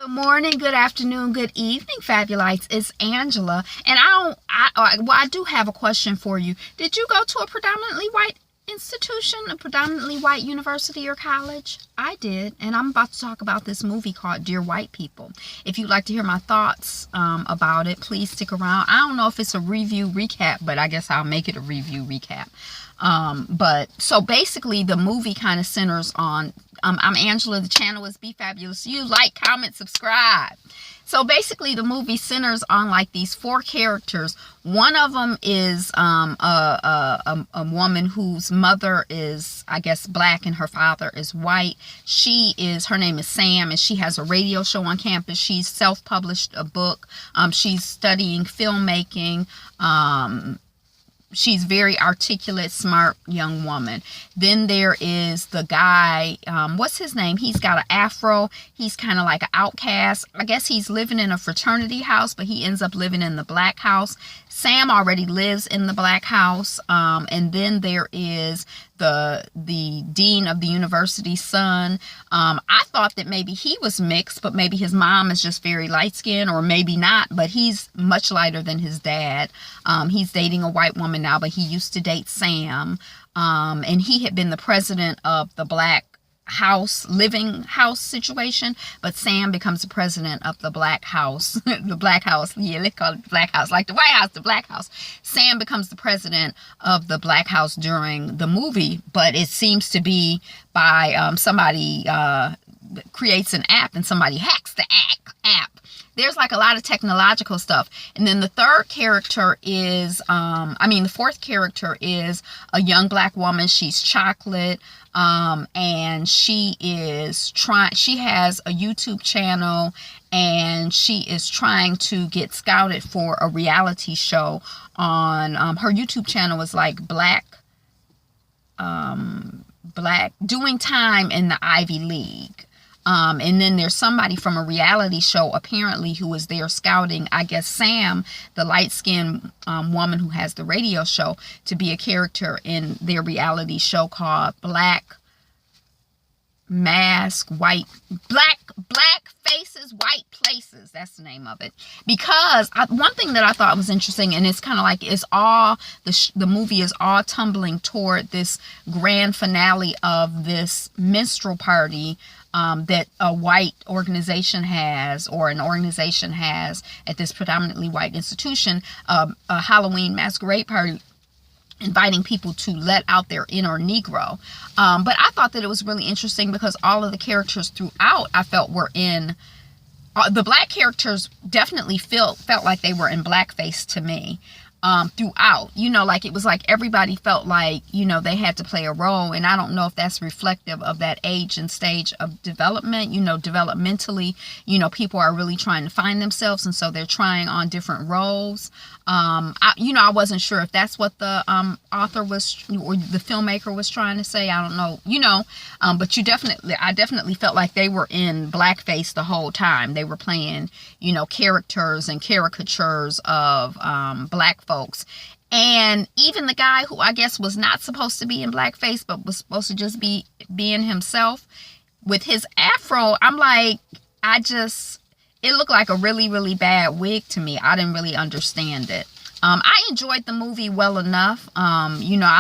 Good morning, good afternoon, good evening, Fabulites. It's Angela, and I do have a question for you. Did you go to a predominantly white institution, a predominantly white university or college? I did, and I'm about to talk about this movie called Dear White People. If you'd like to hear my thoughts about it, please stick around. I don't know if it's a review recap, but I guess I'll make it a review recap. But so basically the movie kind of centers on, I'm Angela, the channel is Be Fabulous. You like, comment, subscribe. So basically the movie centers on like these four characters. One of them is a woman whose mother is, I guess, black and her father is white. Her name is Sam, and she has a radio show on campus. She's self-published a book. She's studying filmmaking. She's very articulate, smart young woman. Then there is the guy, what's his name? He's got an afro. He's kind of like an outcast. I guess he's living in a fraternity house, but he ends up living in the black house. Sam already lives in the black house. And then there is the dean of the university's son. I thought that maybe he was mixed, but maybe his mom is just very light-skinned, or maybe not, but he's much lighter than his dad. He's dating a white woman now, but he used to date Sam. And he had been the president of the black living house situation, but Sam becomes the president of the black house. The black house, yeah, they call it the black house, like the White House, the black house. Sam becomes the president of the black house during the movie, but it seems to be by somebody creates an app and somebody hacks the app. There's like a lot of technological stuff. And then the fourth character is a young black woman. She's chocolate. And she has a YouTube channel, and she is trying to get scouted for a reality show on, her YouTube channel is like black doing time in the Ivy League. And then there's somebody from a reality show apparently who was there scouting, I guess, Sam, the light-skinned woman who has the radio show, to be a character in their reality show called Black Faces, White Places. That's the name of it. Because one thing that I thought was interesting, and it's kind of like the movie is all tumbling toward this grand finale of this minstrel party that a white organization has, or an organization has at this predominantly white institution, a Halloween masquerade party, inviting people to let out their inner Negro. But I thought that it was really interesting because all of the characters throughout, I felt, were in, the black characters definitely felt like they were in blackface to me. Throughout, like it was like everybody felt like, they had to play a role. And I don't know if that's reflective of that age and stage of development. Developmentally, people are really trying to find themselves. And so they're trying on different roles. I wasn't sure if that's what the author was, or the filmmaker was trying to say. I don't know, but I definitely felt like they were in blackface the whole time. They were playing, characters and caricatures of black folks. And even the guy who I guess was not supposed to be in blackface, but was supposed to just be being himself with his afro, I'm like, it looked like a really, really bad wig to me. I didn't really understand it. I enjoyed the movie well enough. I'm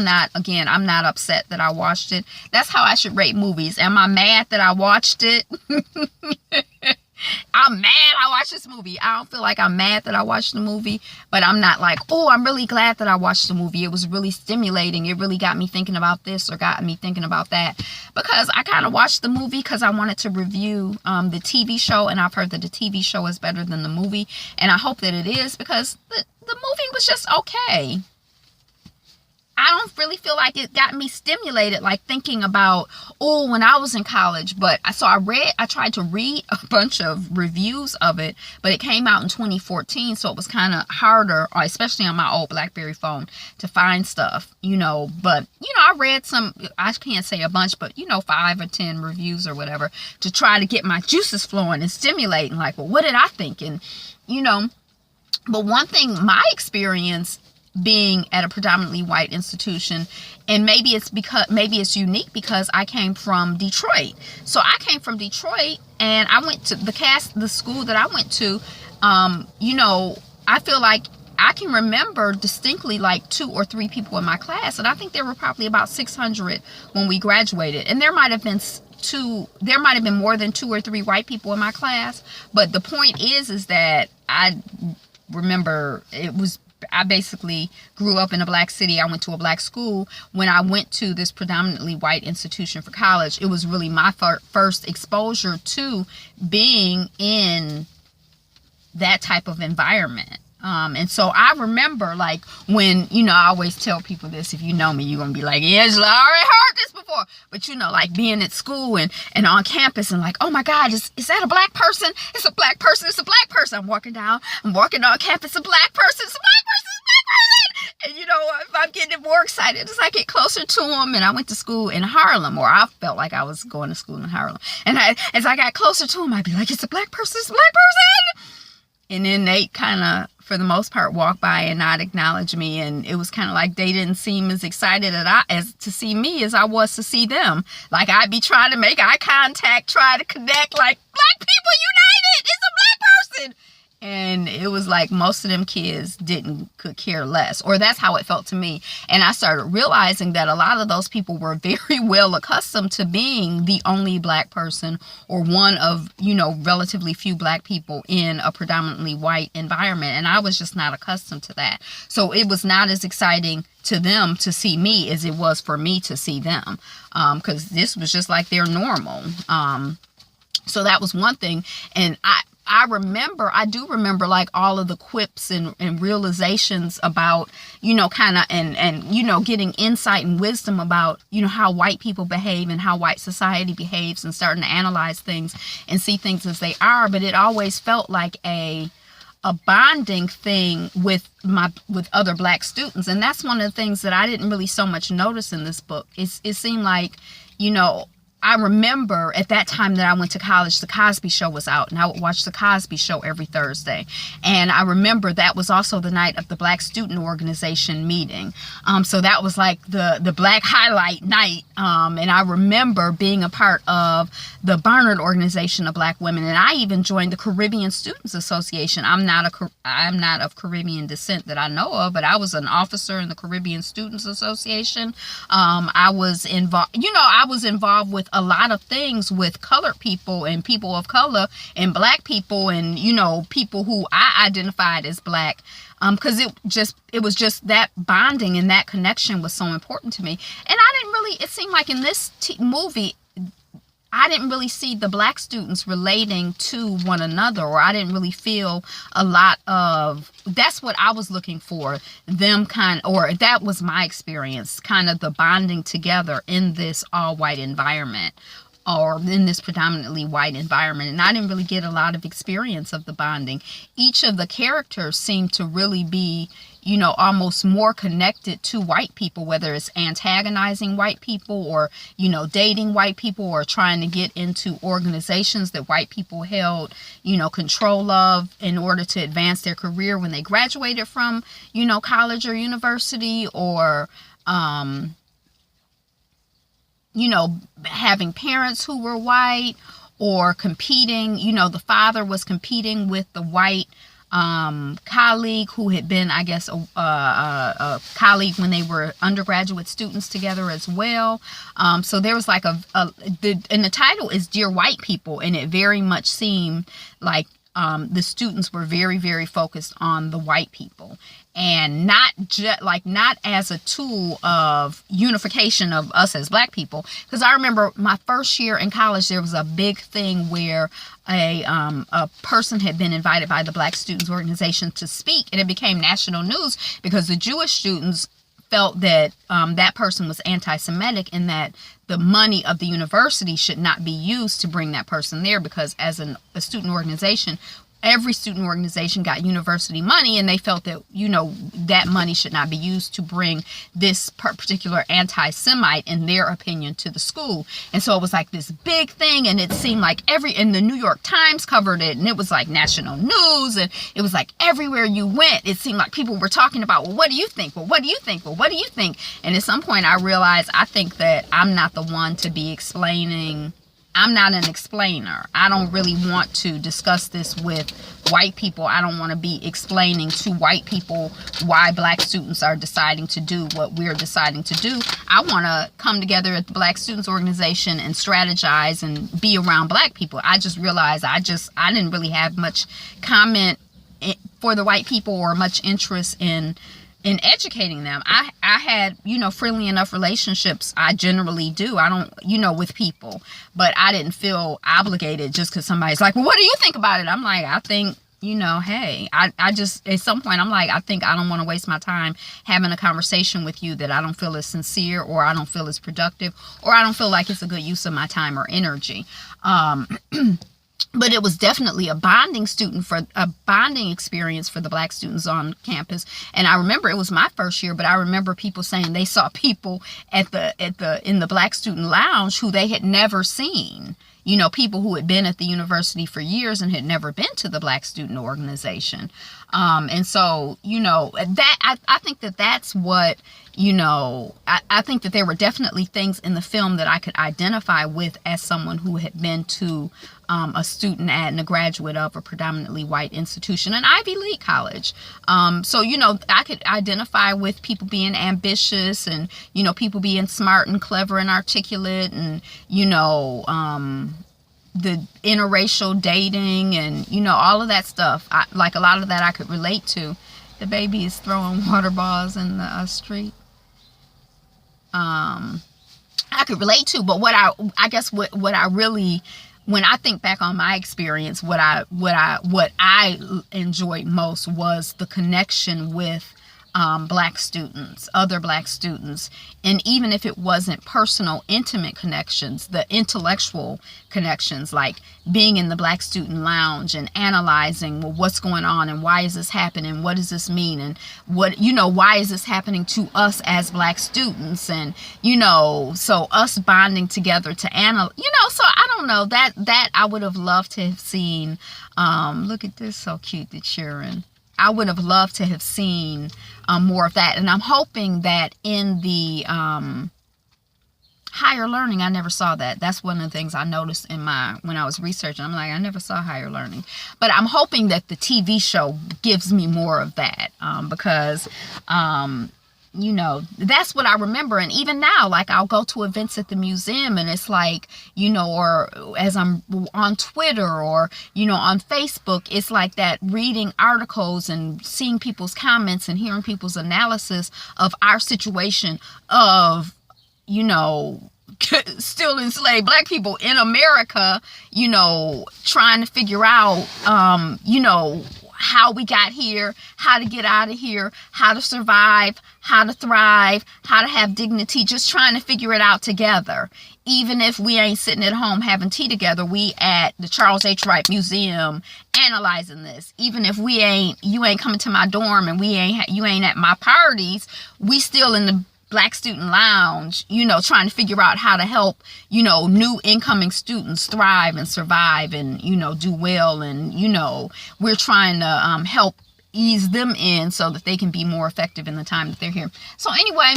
not upset that I watched it. That's how I should rate movies. Am I mad that I watched it? I'm mad I watched this movie. I don't feel like I'm mad that I watched the movie, but I'm not like, oh, I'm really glad that I watched the movie. It was really stimulating. It really got me thinking about this or got me thinking about that, because I kind of watched the movie because I wanted to review the TV show, and I've heard that the TV show is better than the movie, and I hope that it is, because the movie was just okay. I don't really feel like it got me stimulated, like thinking about, oh, when I was in college. But I tried to read a bunch of reviews of it, but it came out in 2014. So it was kind of harder, especially on my old BlackBerry phone, to find stuff, but, I read some, I can't say a bunch, but, 5 or 10 reviews or whatever, to try to get my juices flowing and stimulating, like, well, what did I think? And, but one thing, my experience being at a predominantly white institution. And maybe it's unique because I came from Detroit. So I came from Detroit, and I went to the school that I went to. I feel like I can remember distinctly like 2 or 3 people in my class, and I think there were probably about 600 when we graduated. And there might have been more than 2 or 3 white people in my class. But the point is that I remember I basically grew up in a black city. I went to a black school. When I went to this predominantly white institution for college, it was really my first exposure to being in that type of environment. And so I remember, like, when, I always tell people this, if you know me, you're going to be like, Angela, I already heard this before. But, like being at school and on campus and like, oh my God, is that a black person? It's a black person. It's a black person. I'm walking on campus, a black person. It's a black person. It's a black person. And, if I'm getting more excited as I get closer to them. And I went to school in Harlem, or I felt like I was going to school in Harlem. And as I got closer to them, I'd be like, it's a black person. It's a black person. And then they kind of, for the most part, walk by and not acknowledge me. And it was kind of like they didn't seem as excited as to see me as I was to see them. Like, I'd be trying to make eye contact, try to connect, like, black people united, it's a black person. And it was like most of them kids could care less, or that's how it felt to me. And I started realizing that a lot of those people were very well accustomed to being the only black person, or one of, relatively few black people in a predominantly white environment. And I was just not accustomed to that. So it was not as exciting to them to see me as it was for me to see them, because this was just like their normal. So that was one thing. And I do remember like all of the quips and realizations about, kind of, and getting insight and wisdom about, how white people behave and how white society behaves, and starting to analyze things and see things as they are. But it always felt like a bonding thing with other black students. And that's one of the things that I didn't really so much notice in this book. It seemed like, I remember at that time that I went to college, The Cosby Show was out, and I would watch The Cosby Show every Thursday. And I remember that was also the night of the Black Student Organization meeting. So that was like the Black highlight night. And I remember being a part of the Barnard Organization of Black Women, and I even joined the Caribbean Students Association. I'm not of Caribbean descent that I know of, but I was an officer in the Caribbean Students Association. I was involved with a lot of things with colored people and people of color and black people, and people who I identified as black, because it was just that bonding and that connection was so important to me. And it seemed like in this movie I didn't really see the black students relating to one another, or I didn't really feel a lot of, that's what I was looking for, or that was my experience, kind of the bonding together in this all white environment, or in this predominantly white environment. And I didn't really get a lot of experience of the bonding. Each of the characters seemed to really be, almost more connected to white people, whether it's antagonizing white people, or, dating white people, or trying to get into organizations that white people held, control of in order to advance their career when they graduated from, college or university, or, having parents who were white, or competing, the father was competing with the white colleague who had been, I guess, a colleague when they were undergraduate students together as well. So there was like and the title is Dear White People, and it very much seemed like the students were very, very focused on the white people, and not as a tool of unification of us as black people. Because I remember my first year in college, there was a big thing where a person had been invited by the Black Students Organization to speak, and it became national news because the Jewish students felt that that person was anti-Semitic, and that the money of the university should not be used to bring that person there, because as a student organization, every student organization got university money, and they felt that, you know, that money should not be used to bring this particular anti-Semite, in their opinion, to the school. And so it was like this big thing, and it seemed like and the New York Times covered it, and it was like national news, and it was like everywhere you went, it seemed like people were talking about, well, what do you think? Well, what do you think? Well, what do you think? And at some point I realized, I think that I'm not the one to be explaining. I'm not an explainer. I don't really want to discuss this with white people. I don't want to be explaining to white people why black students are deciding to do what we're deciding to do. I want to come together at the Black Students Organization and strategize and be around black people. I just realized I didn't really have much comment for the white people or much interest in educating them. I had, you know, friendly enough relationships. I generally do. I don't, you know, with people, but I didn't feel obligated just because somebody's like, well, what do you think about it? I'm like, I think, you know, hey, I just, at some point I'm like, I think I don't want to waste my time having a conversation with you that I don't feel is sincere, or I don't feel is productive, or I don't feel like it's a good use of my time or energy. But it was definitely a bonding experience for the black students on campus. And I remember it was my first year, but I remember people saying they saw people in the Black Student Lounge who they had never seen. You know, people who had been at the university for years and had never been to the Black Student Organization. And so, you know, that I think that that's what, you know, I think that there were definitely things in the film that I could identify with as someone who had been to a student at and a graduate of a predominantly white institution, an Ivy League college. So, you know, I could identify with people being ambitious and, you know, people being smart and clever and articulate and, you know, the interracial dating and, you know, all of that stuff. Like a lot of that I could relate to. The baby is throwing water balls in the street. I could relate to, but what I guess what I really, when I think back on my experience, what I enjoyed most was the connection with black students, other black students. And even if it wasn't personal, intimate connections, the intellectual connections, like being in the Black Student Lounge and analyzing, well, what's going on and why is this happening? What does this mean? And what, you know, why is this happening to us as black students? And, you know, so us bonding together to analyze, you know, so I don't know, that I would have loved to have seen. Look at this, so cute, the cheering. I would have loved to have seen more of that. And I'm hoping that in the higher learning, I never saw that. That's one of the things I noticed when I was researching. I'm like, I never saw higher learning. But I'm hoping that the TV show gives me more of that because you know, that's what I remember. And even now, like, I'll go to events at the museum and it's like, you know, or as I'm on Twitter or, you know, on Facebook, it's like that, reading articles and seeing people's comments and hearing people's analysis of our situation of, you know, still enslaved black people in America, you know, trying to figure out, you know, how we got here, how to get out of here, how to survive, how to thrive, how to have dignity, just trying to figure it out together. Even if we ain't sitting at home having tea together, we at the Charles H. Wright Museum analyzing this. Even if you ain't coming to my dorm and you ain't at my parties, we still in the Black Student Lounge, you know, trying to figure out how to help, you know, new incoming students thrive and survive and, you know, do well. And, you know, we're trying to help ease them in so that they can be more effective in the time that they're here. So anyway,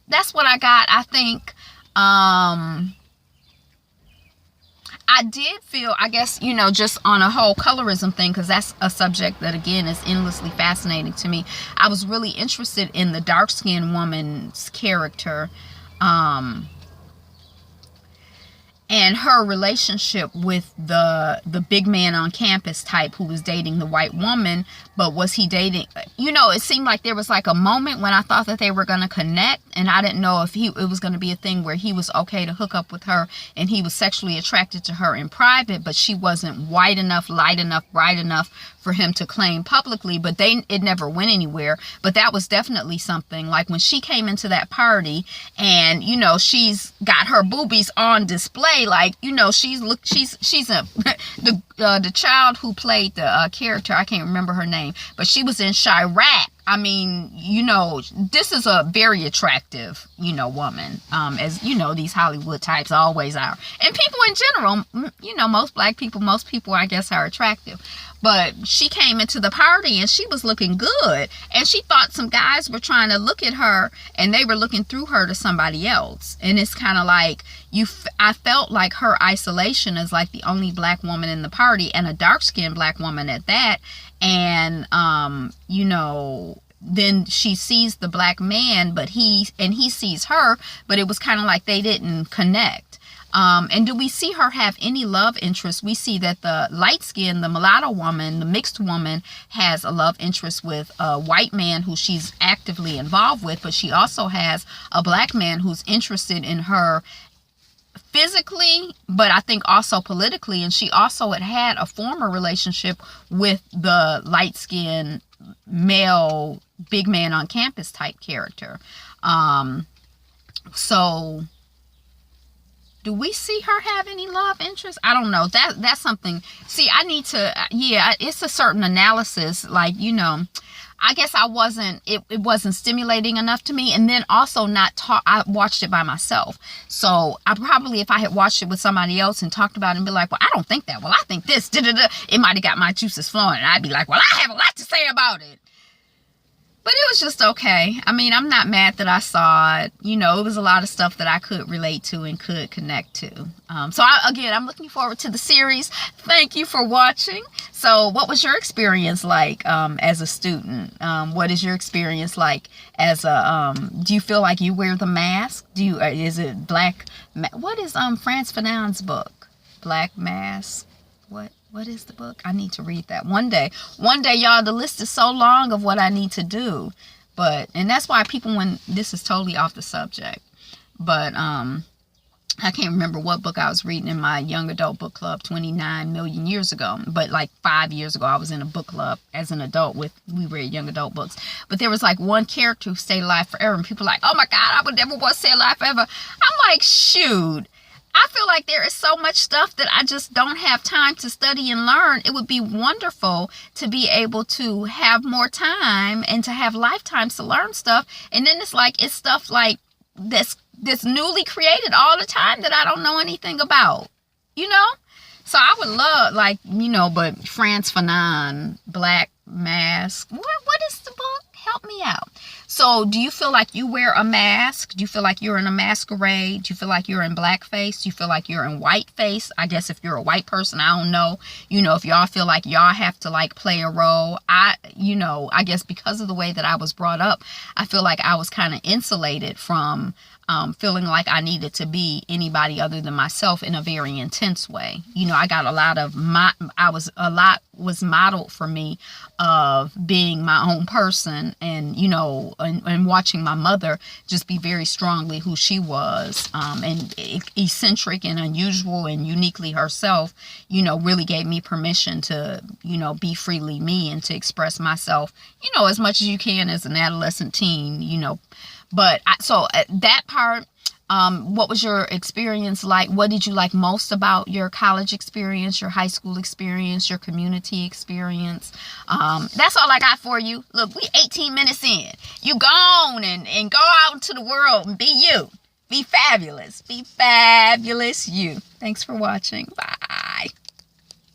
that's what I got. I think I did feel, I guess, you know, just on a whole colorism thing, because that's a subject that, again, is endlessly fascinating to me. I was really interested in the dark-skinned woman's character and her relationship with the big man on campus type who was dating the white woman. But was he dating, you know, it seemed like there was like a moment when I thought that they were going to connect, and I didn't know if it was going to be a thing where he was okay to hook up with her and he was sexually attracted to her in private, but she wasn't white enough, light enough, bright enough for him to claim publicly, but it never went anywhere. But that was definitely something, like when she came into that party and, you know, she's got her boobies on display, like, you know, she's a the child who played the character, I can't remember her name, but she was in Chirac. I mean, you know, this is a very attractive, you know, woman, as you know, these Hollywood types always are. And people in general, you know, most black people, most people, I guess, are attractive. But she came into the party and she was looking good. And she thought some guys were trying to look at her and they were looking through her to somebody else. And it's kind of like, I felt like her isolation as like the only black woman in the party, and a dark-skinned black woman at that. And, you know, then she sees the black man, but he sees her, but it was kind of like they didn't connect. And do we see her have any love interest? We see that the light skin, the mulatto woman, the mixed woman, has a love interest with a white man who she's actively involved with, but she also has a black man who's interested in her physically, but I think also politically. And she also had a former relationship with the light-skinned male big man on campus type character. So do we see her have any love interest? I don't know. That's something. See, I need to, yeah, it's a certain analysis. Like, you know, I guess it wasn't stimulating enough to me. And then also I watched it by myself. So I probably, if I had watched it with somebody else and talked about it and be like, well, I don't think that. Well, I think this, it might have got my juices flowing. And I'd be like, well, I have a lot to say about it. But it was just okay. I mean, I'm not mad that I saw it. You know, it was a lot of stuff that I could relate to and could connect to. So I'm looking forward to the series. Thank you for watching. So what was your experience like as a student? What is your experience like as do you feel like you wear the mask? Is it black? What is Frantz Fanon's book? Black Mask? What is the book? I need to read that one day. One day, y'all, the list is so long of what I need to do. And that's why people, when this is totally off the subject, but I can't remember what book I was reading in my young adult book club 29 million years ago. But like 5 years ago, I was in a book club as an adult we read young adult books. But there was like one character who stayed alive forever. And people were like, oh my God, I would never want to stay alive forever. I'm like, shoot. I feel like there is so much stuff that I just don't have time to study and learn. It would be wonderful to be able to have more time and to have lifetimes to learn stuff. And then it's stuff like this newly created all the time that I don't know anything about, you know? So I would love, like, you know, but Frantz Fanon, Black Mask, what is the book? Help me out. So do you feel like you wear a mask? Do you feel like you're in a masquerade? Do you feel like you're in blackface? Do you feel like you're in whiteface? I guess if you're a white person, I don't know. You know, if y'all feel like y'all have to like play a role. I guess because of the way that I was brought up, I feel like I was kind of insulated from feeling like I needed to be anybody other than myself in a very intense way. You know, I got a lot was modeled for me of being my own person, and, you know, and watching my mother just be very strongly who she was, and eccentric and unusual and uniquely herself, you know, really gave me permission to, you know, be freely me and to express myself, you know, as much as you can as an adolescent teen, you know. But that part, what was your experience like? What did you like most about your college experience, your high school experience, your community experience? That's all I got for you. Look, we 18 minutes in. You go on and go out into the world and be you. Be fabulous. Be fabulous you. Thanks for watching. Bye.